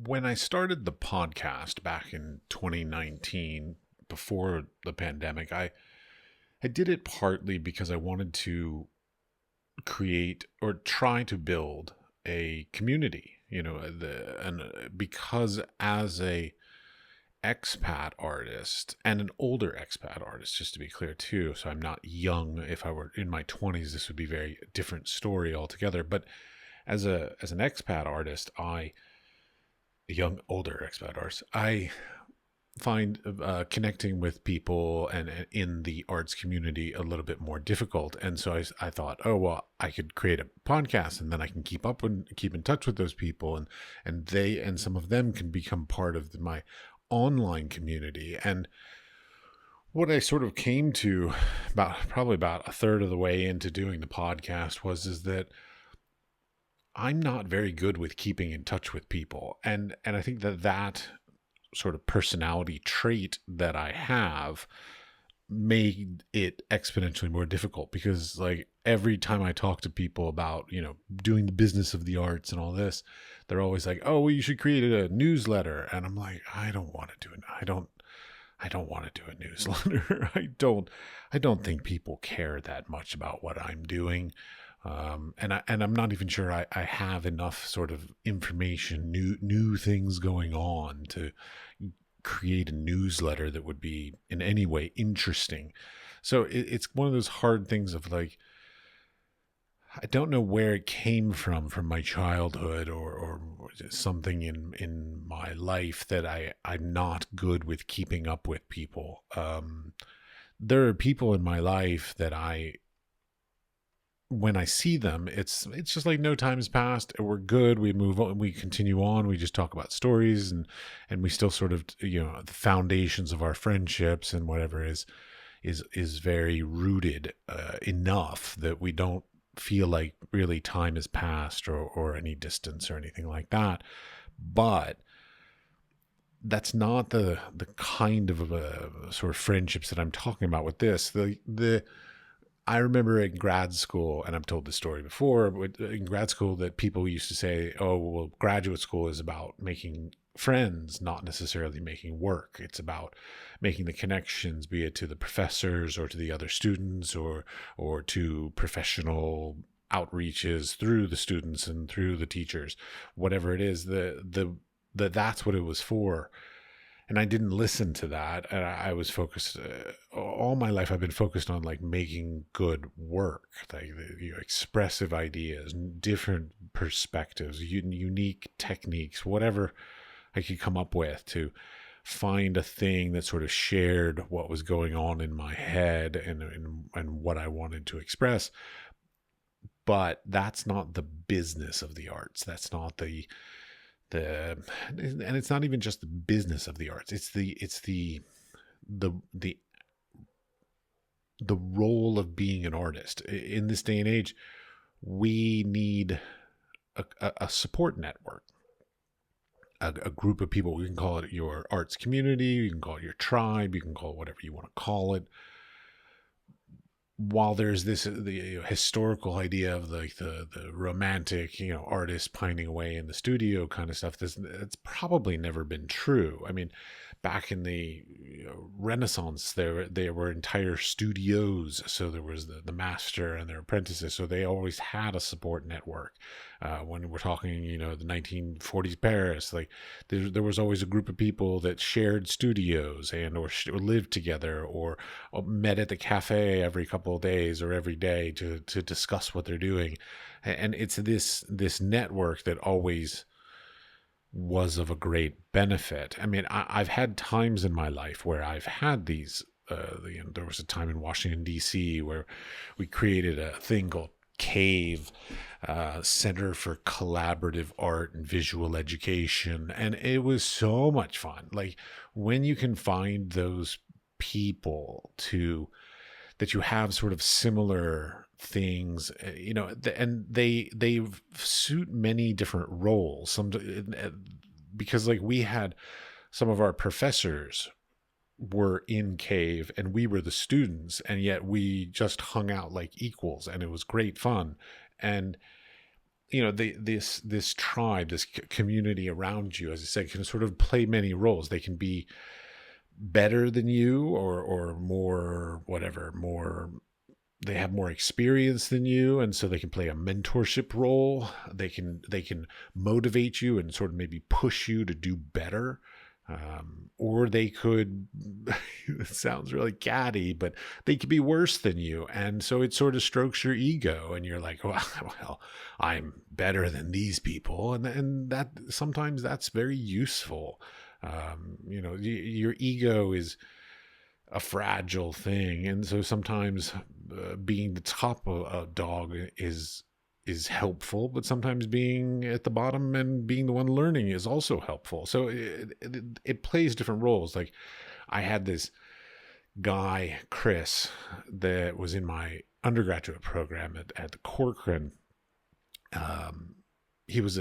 When I started the podcast back in 2019, before the pandemic, I did it partly because I wanted to create or try to build a community, because as a expat artist and an older expat artist, just to be clear too. So I'm not young. If I were in my 20s, this would be a very different story altogether. But as an expat artist, a young older expat artist, I find connecting with people and in the arts community a little bit more difficult. And so I thought, oh well, I could create a podcast, and then I can keep in touch with those people, and some of them can become part of my online community. And what I sort of came to probably about a third of the way into doing the podcast is that I'm not very good with keeping in touch with people. And I think that sort of personality trait that I have made it exponentially more difficult, because like every time I talk to people about, doing the business of the arts and all this, they're always like, oh, well, you should create a newsletter. And I'm like, I don't want to do it. I don't want to do a newsletter. I don't think people care that much about what I'm doing. And I'm not even sure I have enough sort of information, new things going on to create a newsletter that would be in any way interesting. So it's one of those hard things of like, I don't know where it came from my childhood or something in my life that I'm not good with keeping up with people. There are people in my life that when I see them, it's just like no time has passed. We're good. We move on. We continue on. We just talk about stories, and we still sort of, the foundations of our friendships and whatever is very rooted enough that we don't feel like really time has passed or any distance or anything like that. But that's not the kind of sort of friendships that I'm talking about with this. I remember in grad school, and I've told this story before, but in grad school that people used to say, oh, well, graduate school is about making friends, not necessarily making work. It's about making the connections, be it to the professors or to the other students or to professional outreaches through the students and through the teachers, whatever it is, that's what it was for. And I didn't listen to that. And I was focused all my life. I've been focused on like making good work, like expressive ideas, different perspectives, unique techniques, whatever I could come up with to find a thing that sort of shared what was going on in my head and what I wanted to express. But that's not the business of the arts. That's not and it's not even just the business of the arts. It's the role of being an artist in this day and age. We need a support network, a group of people. We can call it your arts community. You can call it your tribe. You can call it whatever you want to call it. While there's the historical idea of like the romantic, artist pining away in the studio kind of stuff, it's probably never been true. I mean, back in the Renaissance, there were entire studios. So there was the master and their apprentices. So they always had a support network. When we're talking, the 1940s Paris, like there was always a group of people that shared studios or lived together or met at the cafe every couple of days or every day to discuss what they're doing. And it's this network that always was of a great benefit. I mean, I've had times in my life where I've had these, there was a time in Washington, D.C. where we created a thing called CAVE, Center for Collaborative Art and Visual Education. And it was so much fun. Like when you can find those people that you have sort of similar things, and they suit many different roles. Because like we had some of our professors were in CAVE and we were the students, and yet we just hung out like equals, and it was great fun. And this tribe, this community around you, as I said, can sort of play many roles. They can be better than you, or more, whatever, more, they have more experience than you, and so they can play a mentorship role. They can motivate you and sort of maybe push you to do better. Or they could, it sounds really catty, but they could be worse than you. And so it sort of strokes your ego, and you're like, well, I'm better than these people. And that sometimes that's very useful. Your ego is a fragile thing. And so sometimes being the top of a dog is helpful, but sometimes being at the bottom and being the one learning is also helpful. So it plays different roles. Like, I had this guy, Chris, that was in my undergraduate program at Corcoran. He was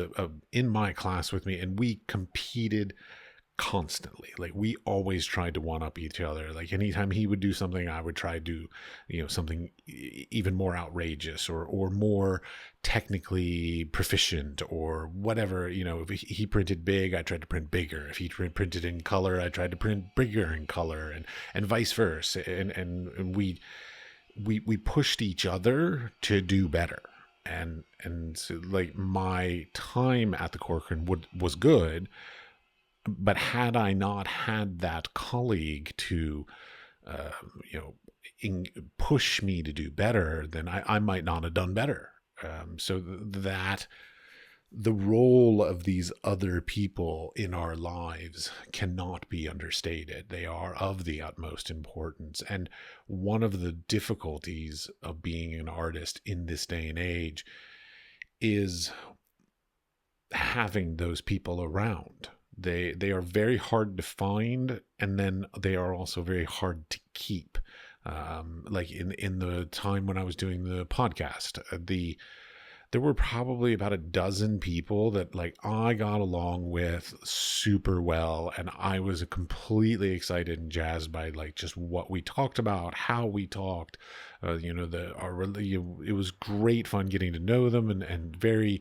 in my class with me, and we competed constantly. Like, we always tried to one up each other. Like, anytime he would do something, I would try to do something even more outrageous or more technically proficient or whatever. If he printed big, I tried to print bigger. If he printed in color, I tried to print bigger in color, and vice versa. And we pushed each other to do better. And so, like, my time at the Corcoran was good, but had I not had that colleague to, push me to do better, then I might not have done better. So that the role of these other people in our lives cannot be understated. They are of the utmost importance. And one of the difficulties of being an artist in this day and age is having those people around. They are very hard to find, and then they are also very hard to keep. Like in the time when I was doing the podcast, there were probably about a dozen people that, like, I got along with super well, and I was completely excited and jazzed by, like, just what we talked about, how we talked. It was great fun getting to know them, and very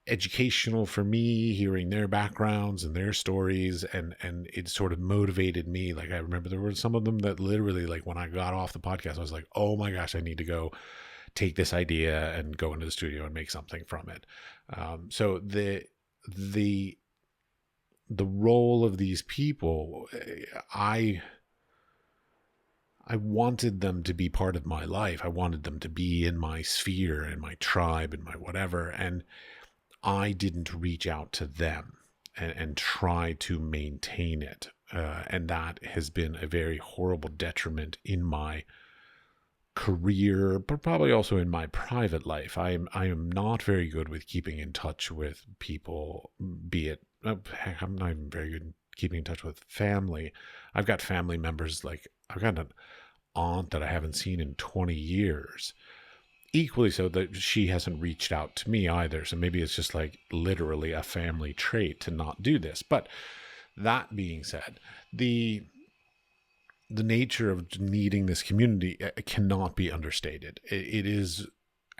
educational for me, hearing their backgrounds and their stories, and it sort of motivated me. Like, I remember there were some of them that literally, like, when I got off the podcast, I was like, oh my gosh, I need to go take this idea and go into the studio and make something from it. So the role of these people, I wanted them to be part of my life. I wanted them to be in my sphere and my tribe and my whatever. And I didn't reach out to them and try to maintain it. And that has been a very horrible detriment in my career, but probably also in my private life. I am not very good with keeping in touch with people, be it, heck, I'm not even very good at keeping in touch with family. I've got family members, like, I've got an aunt that I haven't seen in 20 years. Equally so that she hasn't reached out to me either. So maybe it's just, like, literally a family trait to not do this. But that being said, the nature of needing this community cannot be understated. It is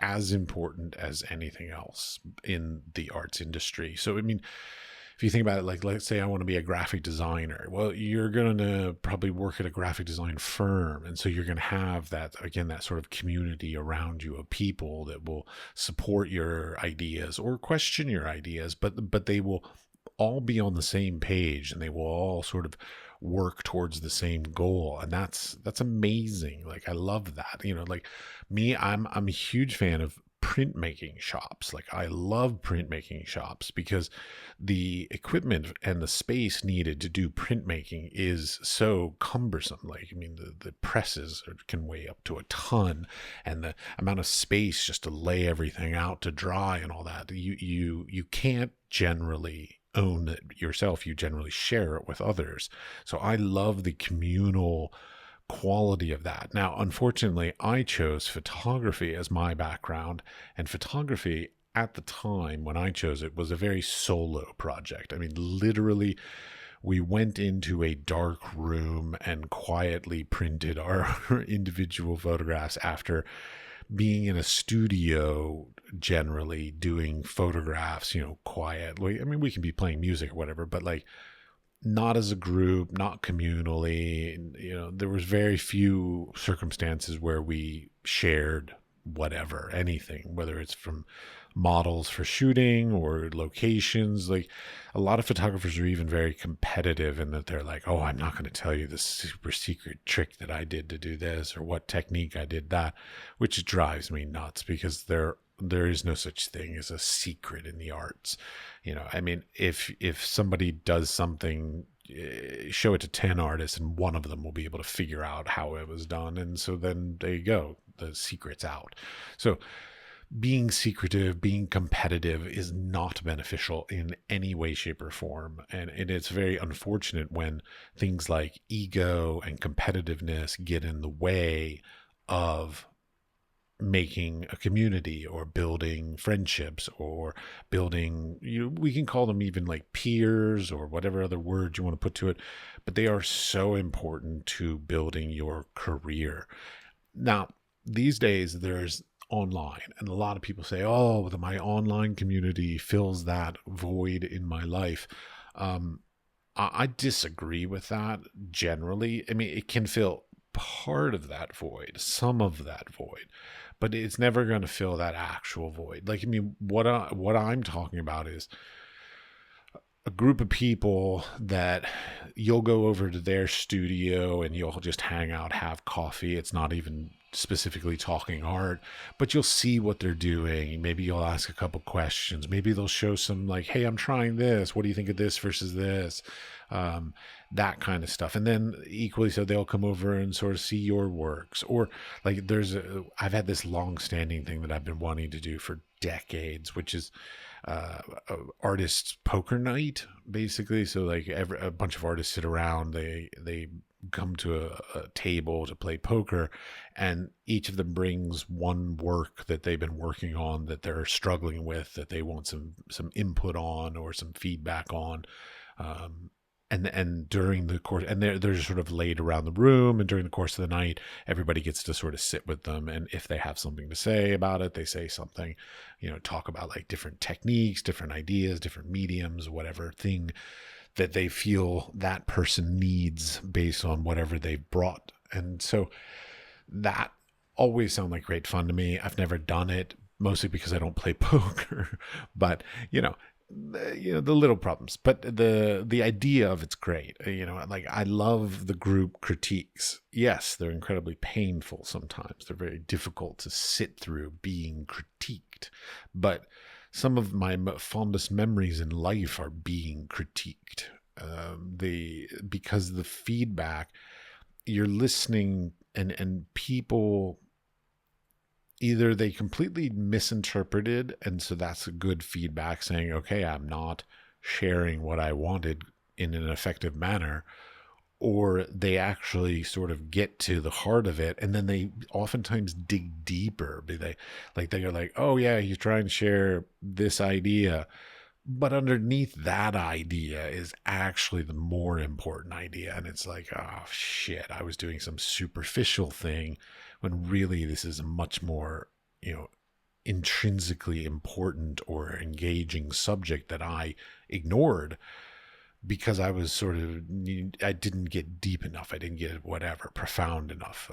as important as anything else in the arts industry. So, I mean, if you think about it, like, let's say I want to be a graphic designer. Well, you're going to probably work at a graphic design firm. And so you're going to have that, again, that sort of community around you of people that will support your ideas or question your ideas, but they will all be on the same page, and they will all sort of work towards the same goal. And that's amazing. Like, I love that. Like me, I'm a huge fan of printmaking shops. Like, I love printmaking shops because the equipment and the space needed to do printmaking is so cumbersome. Like, I mean, the presses can weigh up to a ton, and the amount of space just to lay everything out to dry and all that, you can't generally own it yourself. You generally share it with others. So I love the communal quality of that. Now, unfortunately, I chose photography as my background, and photography at the time when I chose it was a very solo project. I mean, literally, we went into a dark room and quietly printed our individual photographs after being in a studio generally doing photographs, quietly. I mean, we can be playing music or whatever, but like not as a group, not communally. There was very few circumstances where we shared whatever, anything, whether it's from models for shooting or locations. Like a lot of photographers are even very competitive in that they're like, oh, I'm not going to tell you the super secret trick that I did to do this or what technique I did that, which drives me nuts because there is no such thing as a secret in the arts. I mean, if somebody does something, show it to 10 artists and one of them will be able to figure out how it was done. And so then there you go, the secret's out. So being secretive, being competitive is not beneficial in any way, shape, or form. And it's very unfortunate when things like ego and competitiveness get in the way of making a community or building friendships or building, we can call them even like peers or whatever other word you want to put to it, but they are so important to building your career. Now, these days there's online, and a lot of people say, oh, my online community fills that void in my life. I disagree with that generally. I mean, it can fill part of that void, some of that void, but it's never going to fill that actual void. Like, I mean, what I'm talking about is a group of people that you'll go over to their studio and you'll just hang out, have coffee. It's not even specifically talking art, but you'll see what they're doing. Maybe you'll ask a couple questions. Maybe they'll show some like, hey, I'm trying this. What do you think of this versus this? That kind of stuff. And then equally so, they'll come over and sort of see your works. Or like I've had this long-standing thing that I've been wanting to do for decades, which is artists poker night, basically. So like a bunch of artists sit around, they come to a table to play poker, and each of them brings one work that they've been working on that they're struggling with, that they want some input on or some feedback on. And during the course, and they're sort of laid around the room, and during the course of the night, everybody gets to sort of sit with them. And if they have something to say about it, they say something, talk about like different techniques, different ideas, different mediums, whatever thing that they feel that person needs based on whatever they've brought. And so that always sounds like great fun to me. I've never done it, mostly because I don't play poker, but the little problems, but the idea of it's great. Like I love the group critiques. Yes, they're incredibly painful sometimes. They're very difficult to sit through being critiqued, but some of my fondest memories in life are being critiqued. Because the feedback, you're listening, and people, either they completely misinterpreted, and so that's a good feedback saying, okay, I'm not sharing what I wanted in an effective manner, or they actually sort of get to the heart of it, and then they oftentimes dig deeper. They're like, oh yeah, he's trying to share this idea, but underneath that idea is actually the more important idea. And it's like, oh shit, I was doing some superficial thing when really this is a much more, intrinsically important or engaging subject that I ignored because I was I didn't get deep enough. I didn't get whatever, profound enough,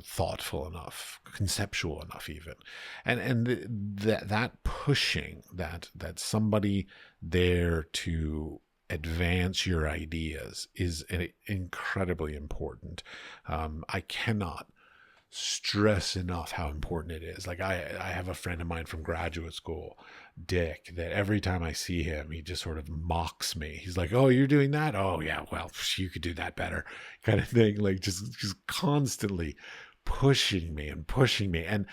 thoughtful enough, conceptual enough even. And that pushing, that somebody there to advance your ideas is incredibly important. I cannot stress enough how important it is. Like I have a friend of mine from graduate school, Dick, that every time I see him, he just sort of mocks me. He's like, oh, you're doing that? Oh yeah, well, you could do that better, kind of thing. Like just constantly pushing me and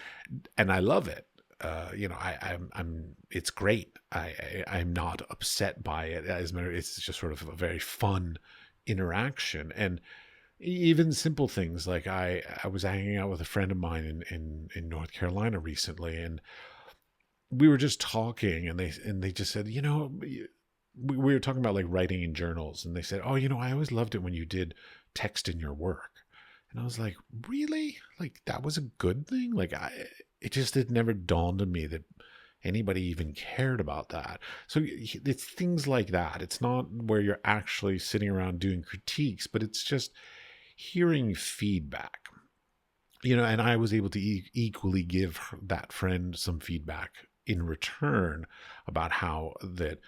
I love it. I'm it's great. I'm not upset by it. It's just sort of a very fun interaction. And even simple things like I was hanging out with a friend of mine in North Carolina recently, and we were just talking, and they just said, we were talking about like writing in journals, and they said, oh, I always loved it when you did text in your work. And I was like, really? Like that was a good thing? Like it never dawned on me that anybody even cared about that. So it's things like that. It's not where you're actually sitting around doing critiques, but it's just hearing feedback. And I was able to equally give that friend some feedback in return about how that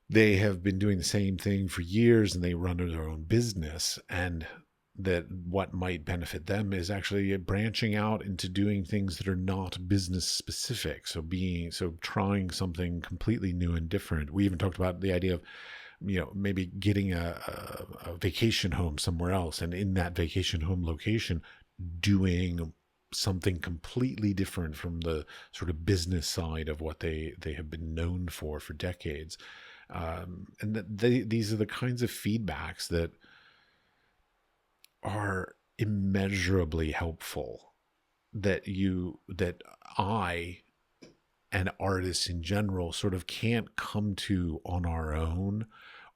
they have been doing the same thing for years and they run their own business, and that what might benefit them is actually branching out into doing things that are not business specific. So trying something completely new and different. We even talked about the idea of, maybe getting a vacation home somewhere else, and in that vacation home location, doing something completely different from the sort of business side of what they have been known for decades. And these are the kinds of feedbacks that are immeasurably helpful, that I and artists in general sort of can't come to on our own,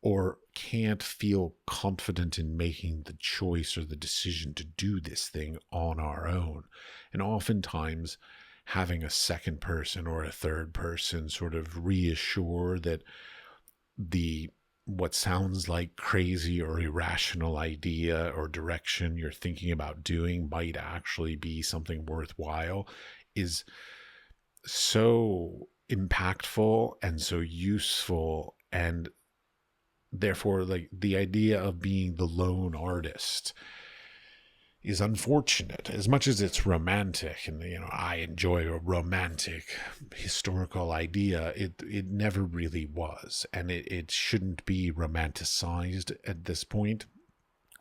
or can't feel confident in making the choice or the decision to do this thing on our own. And oftentimes having a second person or a third person sort of reassure that what sounds like crazy or irrational idea or direction you're thinking about doing might actually be something worthwhile is so impactful and so useful. And therefore, like, the idea of being the lone artist is unfortunate. As much as it's romantic, and I enjoy a romantic historical idea, it never really was, and it shouldn't be romanticized at this point.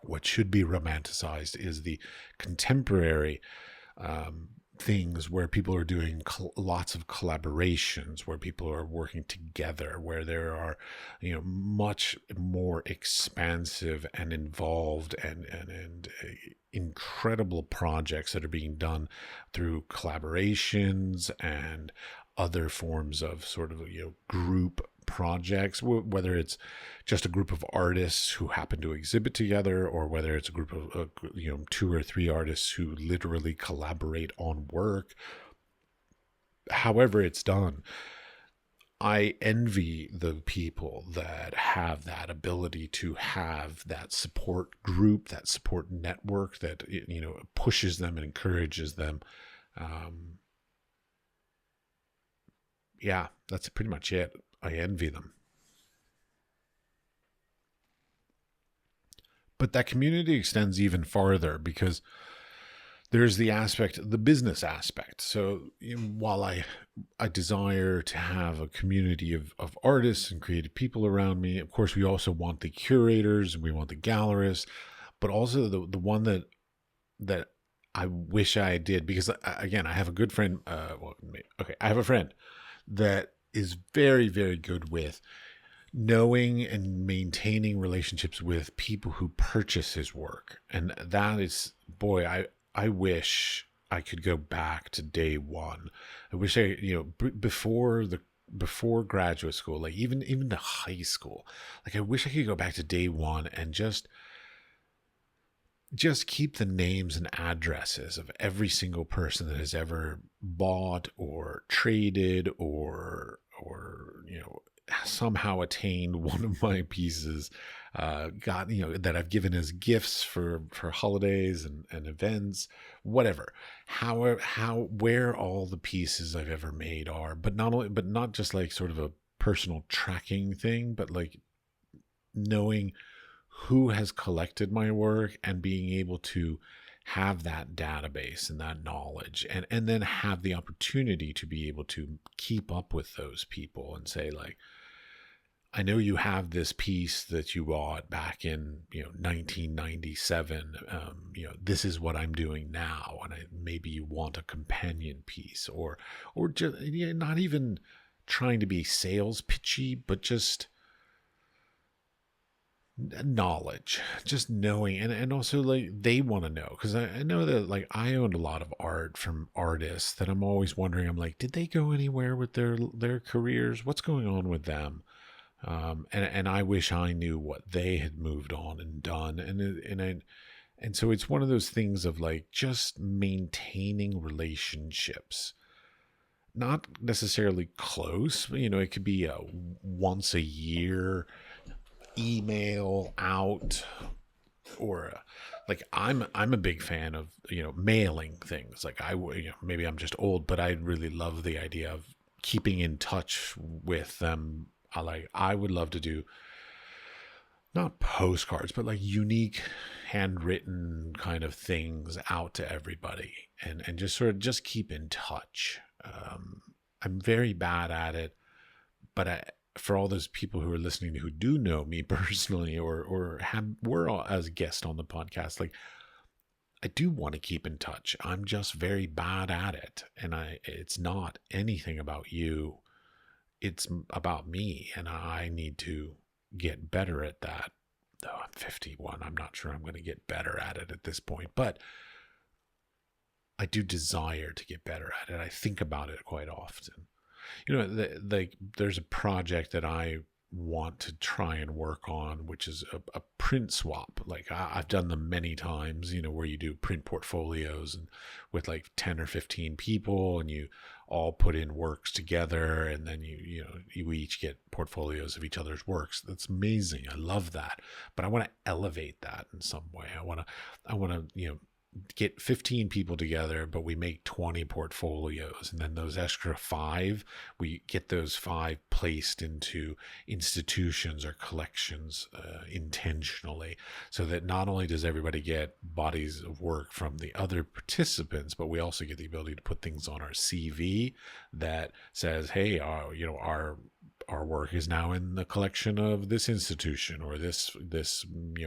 What should be romanticized is the contemporary things where people are doing lots of collaborations, where people are working together, where there are much more expansive and involved and incredible projects that are being done through collaborations and other forms of sort of group projects, whether it's just a group of artists who happen to exhibit together, or whether it's a group of 2 or 3 artists who literally collaborate on work. However it's done, I envy the people that have that ability to have that support group, that support network that pushes them and encourages them. Yeah, that's pretty much it. I envy them. But that community extends even farther, because there's the business aspect. So while I desire to have a community of artists and creative people around me, of course, we also want the curators and we want the gallerists, but also the one that I wish I did, because again, I have a good friend. I have a friend that is very, very good with knowing and maintaining relationships with people who purchase his work. And that is, boy, I wish I could go back to day one. I wish before graduate school, like even to high school, like I wish I could go back to day one and just keep the names and addresses of every single person that has ever bought or traded or somehow attained one of my pieces, that I've given as gifts for holidays and events, whatever. Where all the pieces I've ever made are, but not just like sort of a personal tracking thing, but like knowing who has collected my work and being able to have that database and that knowledge, and then have the opportunity to be able to keep up with those people and say, like, I know you have this piece that you bought back in 1997. This is what I'm doing now, and maybe you want a companion piece, or just not even trying to be sales pitchy, but just knowledge, just knowing, and also like they want to know, because I know that like I owned a lot of art from artists that I'm always wondering, I'm like, did they go anywhere with their careers? What's going on with them? And I wish I knew what they had moved on and done, and so it's one of those things of like just maintaining relationships not necessarily close, but, it could be a once a year email out, or like I'm a big fan of mailing things. Like maybe I'm just old, but I really love the idea of keeping in touch with them. I would love to do not postcards, but like unique handwritten kind of things out to everybody, and just sort of just keep in touch. I'm very bad at it, but for all those people who are listening who do know me personally, or were as a guest on the podcast, like, I do want to keep in touch. I'm just very bad at it, and it's not anything about you. It's about me, and I need to get better at that. Though I'm 51, I'm not sure I'm going to get better at it at this point, but I do desire to get better at it. I think about it quite often. There's a project that I want to try and work on, which is a print swap. Like, I've done them many times, where you do print portfolios and with like 10 or 15 people, and you all put in works together, and then you each get portfolios of each other's works. That's amazing. I love that. But I want to elevate that in some way. I want to get 15 people together, but we make 20 portfolios, and then those extra 5, we get those 5 placed into institutions or collections intentionally, so that not only does everybody get bodies of work from the other participants, but we also get the ability to put things on our CV that says, hey, our work is now in the collection of this institution, or this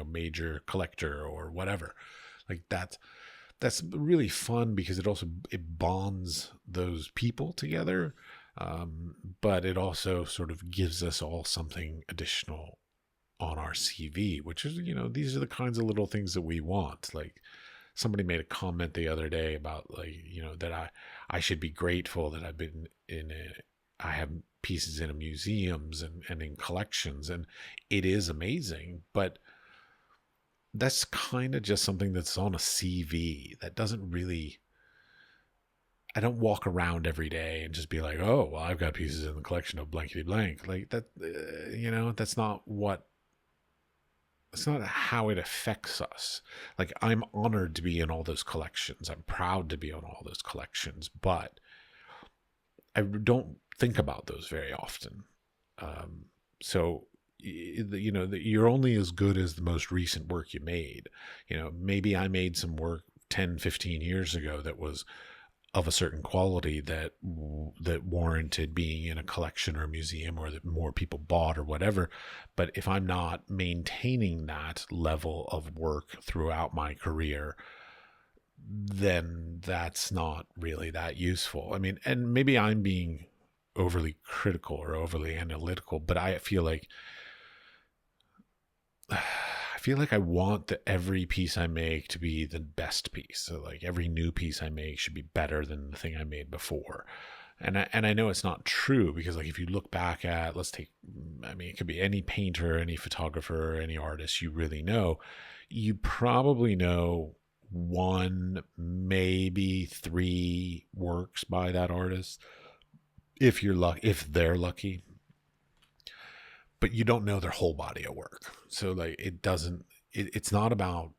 major collector, or whatever. Like, that's really fun, because it bonds those people together, but it also sort of gives us all something additional on our CV, which is, these are the kinds of little things that we want. Like, somebody made a comment the other day about, like, that I should be grateful that I've been I have pieces in museums and in collections, and it is amazing, but that's kind of just something that's on a CV that doesn't really, I don't walk around every day and just be like, oh, well, I've got pieces in the collection of blankety blank. Like that, that's not how it affects us. Like, I'm honored to be in all those collections. I'm proud to be on all those collections, but I don't think about those very often. So you're only as good as the most recent work you made. Maybe I made some work 10, 15 years ago that was of a certain quality that warranted being in a collection or a museum, or that more people bought, or whatever. But if I'm not maintaining that level of work throughout my career, then that's not really that useful. I mean, and maybe I'm being overly critical or overly analytical, but I feel like I want every piece I make to be the best piece. So, like, every new piece I make should be better than the thing I made before. And I know it's not true, because, like, if you look back at, it could be any painter, any photographer, any artist you really know, you probably know 1, maybe 3 works by that artist, if they're lucky. But you don't know their whole body of work. So, like, it's not about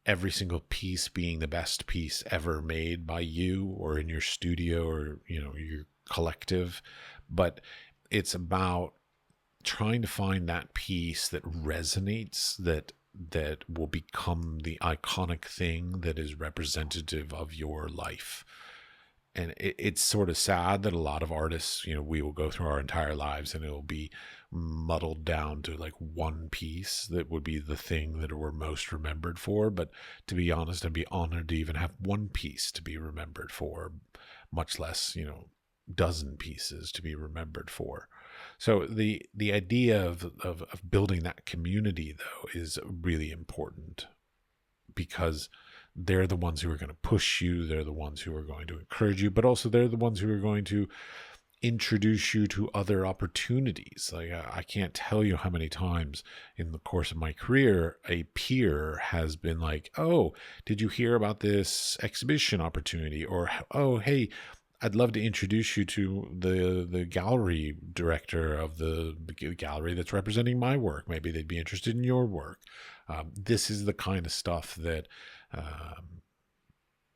every single piece being the best piece ever made by you, or in your studio, or, your collective, but it's about trying to find that piece that resonates, that will become the iconic thing that is representative of your life. And it's sort of sad that a lot of artists, we will go through our entire lives and it'll be muddled down to like one piece that would be the thing that we're most remembered for. But to be honest, I'd be honored to even have one piece to be remembered for, much less, dozen pieces to be remembered for. So the idea of building that community, though, is really important, because they're the ones who are going to push you. They're the ones who are going to encourage you, but also they're the ones who are going to introduce you to other opportunities. Like, I can't tell you how many times in the course of my career, a peer has been like, oh, did you hear about this exhibition opportunity? Or, oh, hey, I'd love to introduce you to the gallery director of the gallery that's representing my work. Maybe they'd be interested in your work. This is the kind of stuff that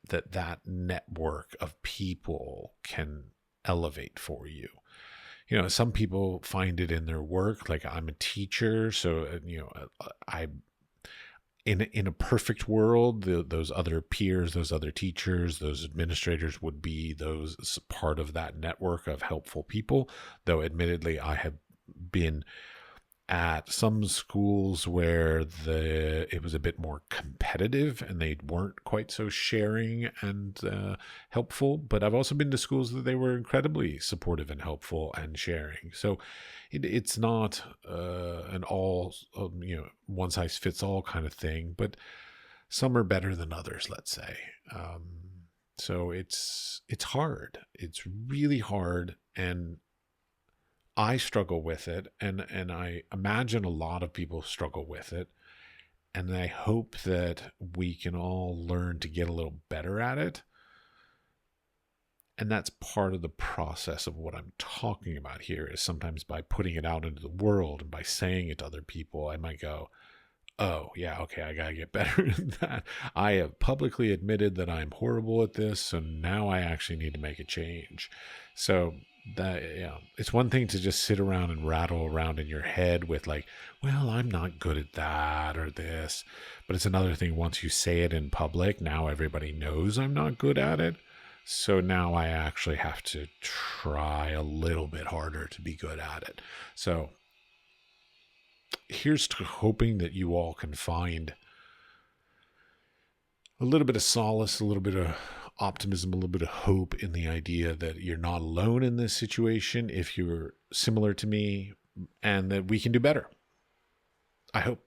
that network of people can elevate for you. Some people find it in their work. Like, I'm a teacher, so I in a perfect world, those other peers, those other teachers, those administrators would be those part of that network of helpful people. Though admittedly, I have been at some schools where it was a bit more competitive and they weren't quite so sharing and helpful. But I've also been to schools that they were incredibly supportive and helpful and sharing. So it's not an all one size fits all kind of thing, but some are better than others, let's say. So it's hard. It's really hard, and I struggle with it, and I imagine a lot of people struggle with it, and I hope that we can all learn to get a little better at it. And that's part of the process of what I'm talking about here, is sometimes by putting it out into the world and by saying it to other people, I might go, oh, yeah, okay, I got to get better at that. I have publicly admitted that I'm horrible at this, so now I actually need to make a change. So that, it's one thing to just sit around and rattle around in your head with like, well, I'm not good at that or this. But it's another thing once you say it in public, now everybody knows I'm not good at it. So now I actually have to try a little bit harder to be good at it. So here's to hoping that you all can find a little bit of solace, a little bit of optimism, a little bit of hope in the idea that you're not alone in this situation if you're similar to me, and that we can do better. I hope.